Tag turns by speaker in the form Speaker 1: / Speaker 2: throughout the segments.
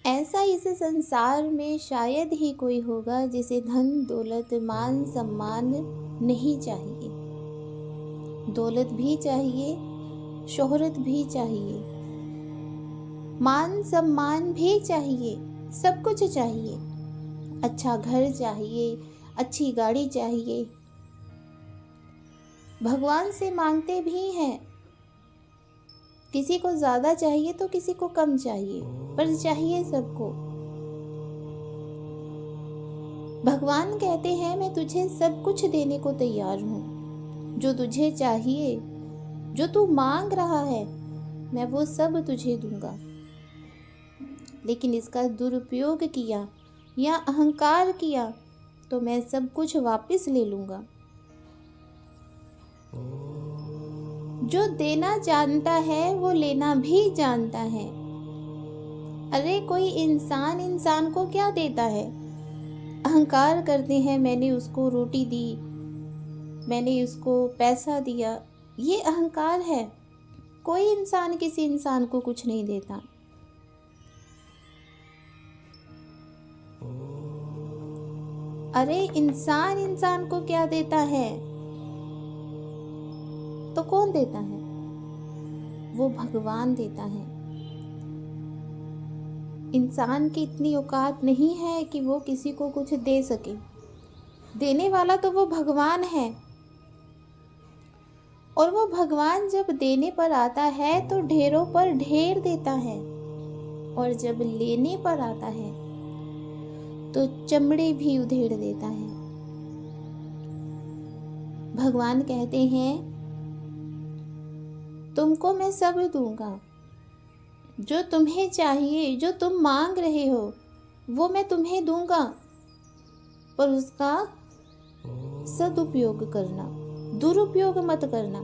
Speaker 1: ऐसा इस संसार में शायद ही कोई होगा जिसे धन दौलत मान सम्मान नहीं चाहिए। दौलत भी चाहिए, शोहरत भी चाहिए, मान सम्मान भी चाहिए, सब कुछ चाहिए। अच्छा घर चाहिए, अच्छी गाड़ी चाहिए। भगवान से मांगते भी हैं। किसी को ज़्यादा चाहिए तो किसी को कम चाहिए, पर चाहिए सबको। भगवान कहते हैं मैं तुझे सब कुछ देने को तैयार हूँ। जो तुझे चाहिए, जो तू मांग रहा है, मैं वो सब तुझे दूंगा। लेकिन इसका दुरुपयोग किया या अहंकार किया तो मैं सब कुछ वापस ले लूंगा। जो देना जानता है वो लेना भी जानता है। अरे कोई इंसान को क्या देता है? अहंकार करते हैं मैंने उसको रोटी दी, मैंने उसको पैसा दिया। ये अहंकार है। कोई इंसान किसी इंसान को कुछ नहीं देता। अरे इंसान को क्या देता है? तो कौन देता है? वो भगवान देता है। इंसान की इतनी औकात नहीं है कि वो किसी को कुछ दे सके। देने वाला तो वो भगवान है। और वो भगवान जब देने पर आता है तो ढेरों पर ढेर देता है, और जब लेने पर आता है तो चमड़े भी उधेड़ देता है। भगवान कहते हैं तुमको मैं सब दूंगा। जो तुम्हें चाहिए, जो तुम मांग रहे हो, वो मैं तुम्हें दूंगा, पर उसका सदुपयोग करना, दुरुपयोग मत करना।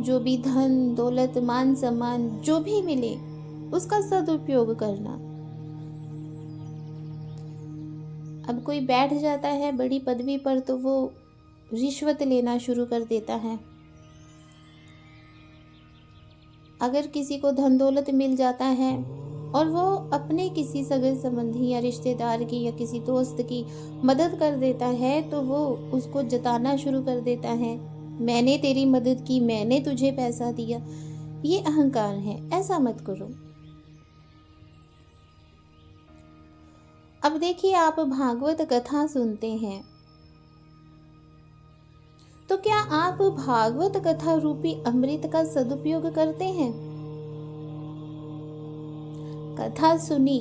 Speaker 1: जो भी धन दौलत मान सम्मान जो भी मिले, उसका सदुपयोग करना। अब कोई बैठ जाता है बड़ी पदवी पर तो वो रिश्वत लेना शुरू कर देता है। अगर किसी को धन दौलत मिल जाता है और वो अपने किसी सगे संबंधी या रिश्तेदार की या किसी दोस्त की मदद कर देता है तो वो उसको जताना शुरू कर देता है, मैंने तेरी मदद की, मैंने तुझे पैसा दिया। ये अहंकार है, ऐसा मत करो। अब देखिए, आप भागवत कथा सुनते हैं तो क्या आप भागवत कथा रूपी अमृत का सदुपयोग करते हैं? कथा सुनी,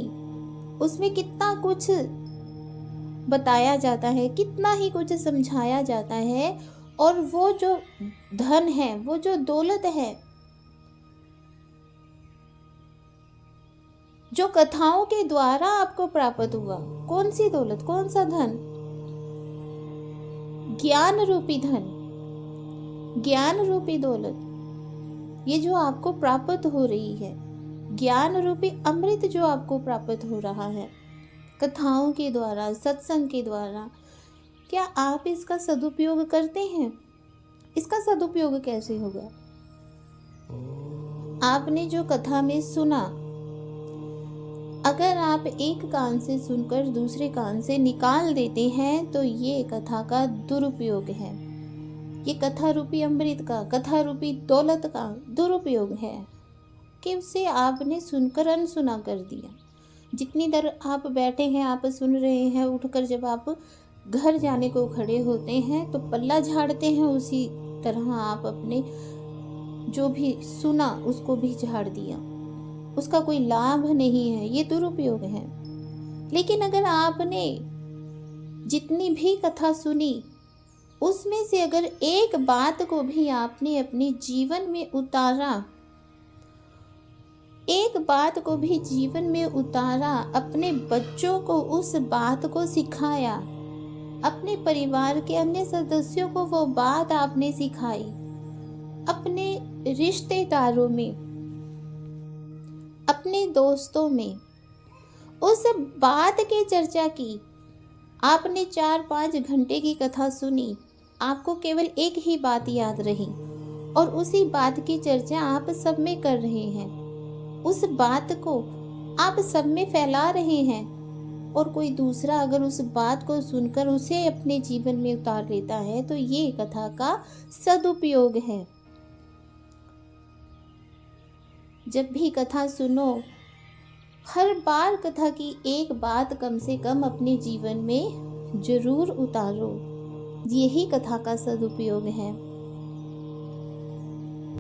Speaker 1: उसमें कितना कुछ बताया जाता है, कितना ही कुछ समझाया जाता है, और वो जो धन है, वो जो दौलत है, जो कथाओं के द्वारा आपको प्राप्त हुआ, कौन सी दौलत, कौन सा धन? ज्ञान रूपी धन, ज्ञान रूपी दौलत, ये जो आपको प्राप्त हो रही है, ज्ञान रूपी अमृत जो आपको प्राप्त हो रहा है कथाओं के द्वारा, सत्संग के द्वारा, क्या आप इसका सदुपयोग करते हैं? इसका सदुपयोग कैसे होगा? आपने जो कथा में सुना, अगर आप एक कान से सुनकर दूसरे कान से निकाल देते हैं तो ये कथा का दुरुपयोग है। ये कथा रूपी अमृत का, कथा रूपी दौलत का दुरुपयोग है कि उसे आपने सुनकर अनसुना कर दिया। जितनी देर आप बैठे हैं, आप सुन रहे हैं, उठकर जब आप घर जाने को खड़े होते हैं तो पल्ला झाड़ते हैं, उसी तरह आप अपने जो भी सुना उसको भी झाड़ दिया। उसका कोई लाभ नहीं है, ये दुरुपयोग है। लेकिन अगर आपने जितनी भी कथा सुनी उसमें से अगर एक बात को भी आपने अपने जीवन में उतारा, एक बात को भी जीवन में उतारा, अपने बच्चों को उस बात को सिखाया, अपने परिवार के अन्य सदस्यों को वो बात आपने सिखाई, अपने रिश्तेदारों में, अपने दोस्तों में उस बात की चर्चा की, आपने 4-5 घंटे की कथा सुनी, आपको केवल एक ही बात याद रही और उसी बात की चर्चा आप सब में कर रहे हैं। उस बात को आप सब में फैला रहे हैं और कोई दूसरा अगर उस बात को सुनकर उसे अपने जीवन में उतार लेता है तो ये कथा का सदुपयोग है। जब भी कथा सुनो, हर बार कथा की एक बात कम से कम अपने जीवन में जरूर उतारो। यही कथा का सदुपयोग है।